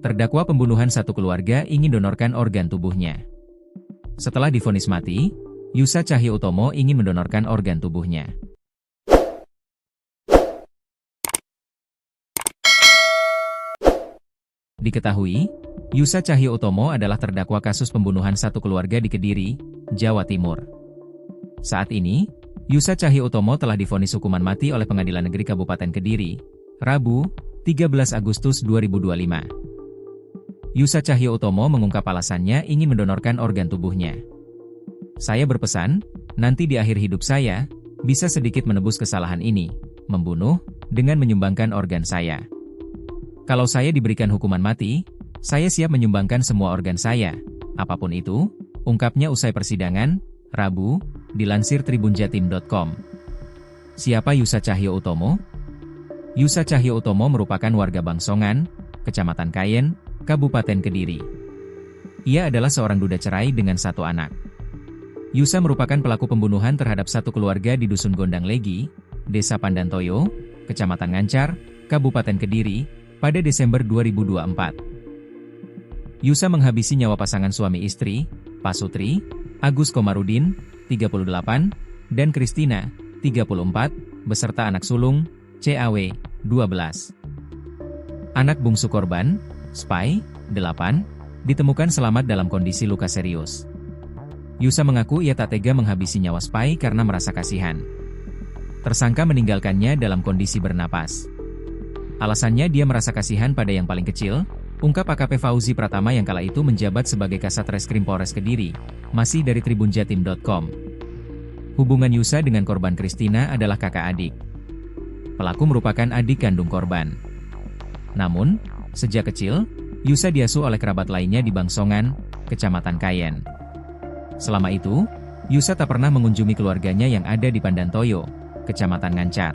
Terdakwa pembunuhan satu keluarga ingin donorkan organ tubuhnya. Setelah divonis mati, Yusa Cahyoutamo ingin mendonorkan organ tubuhnya. Diketahui, Yusa Cahyoutamo adalah terdakwa kasus pembunuhan satu keluarga di Kediri, Jawa Timur. Saat ini, Yusa Cahyoutamo telah divonis hukuman mati oleh Pengadilan Negeri Kabupaten Kediri, Rabu, 13 Agustus 2025. Yusa Cahyoutamo mengungkap alasannya ingin mendonorkan organ tubuhnya. Saya berpesan, nanti di akhir hidup saya, bisa sedikit menebus kesalahan ini, membunuh, dengan menyumbangkan organ saya. Kalau saya diberikan hukuman mati, saya siap menyumbangkan semua organ saya, apapun itu, ungkapnya usai persidangan, Rabu, dilansir tribunjatim.com. Siapa Yusa Cahyoutamo? Yusa Cahyoutamo merupakan warga Bangsongan, Kecamatan Kayen, Kabupaten Kediri. Ia adalah seorang duda cerai dengan satu anak. Yusa merupakan pelaku pembunuhan terhadap satu keluarga di Dusun Gondang Legi, Desa Pandantoyo, Kecamatan Ngancar, Kabupaten Kediri, pada Desember 2024. Yusa menghabisi nyawa pasangan suami istri, Pasutri, Agus Komarudin, 38, dan Kristina, 34, beserta anak sulung, CAW, 12. Anak bungsu korban, Spai, 8, ditemukan selamat dalam kondisi luka serius. Yusa mengaku ia tak tega menghabisi nyawa Spai karena merasa kasihan. Tersangka meninggalkannya dalam kondisi bernapas. Alasannya dia merasa kasihan pada yang paling kecil, ungkap AKP Fauzi Pratama yang kala itu menjabat sebagai Kasat Reskrim Polres Kediri, masih dari tribunjatim.com. Hubungan Yusa dengan korban Kristina adalah kakak adik. Pelaku merupakan adik kandung korban. Namun, sejak kecil, Yusa diasuh oleh kerabat lainnya di Bangsongan, Kecamatan Kayen. Selama itu, Yusa tak pernah mengunjungi keluarganya yang ada di Pandantoyo, Kecamatan Ngancar.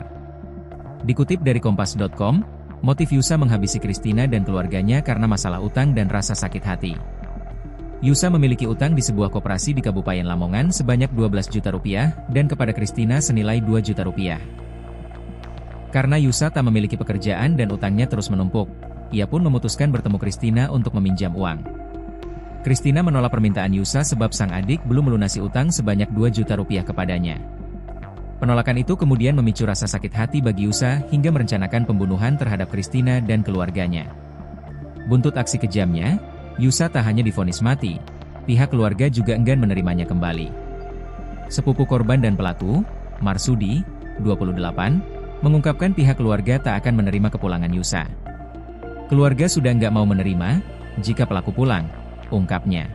Dikutip dari Kompas.com, motif Yusa menghabisi Kristina dan keluarganya karena masalah utang dan rasa sakit hati. Yusa memiliki utang di sebuah koperasi di Kabupaten Lamongan sebanyak 12 juta rupiah dan kepada Kristina senilai 2 juta rupiah. Karena Yusa tak memiliki pekerjaan dan utangnya terus menumpuk, ia pun memutuskan bertemu Kristina untuk meminjam uang. Kristina menolak permintaan Yusa sebab sang adik belum melunasi utang sebanyak 2 juta rupiah kepadanya. Penolakan itu kemudian memicu rasa sakit hati bagi Yusa hingga merencanakan pembunuhan terhadap Kristina dan keluarganya. Buntut aksi kejamnya, Yusa tak hanya divonis mati, pihak keluarga juga enggan menerimanya kembali. Sepupu korban dan pelaku, Marsudi, 28, mengungkapkan pihak keluarga tak akan menerima kepulangan Yusa. Keluarga sudah nggak mau menerima, jika pelaku pulang, ungkapnya.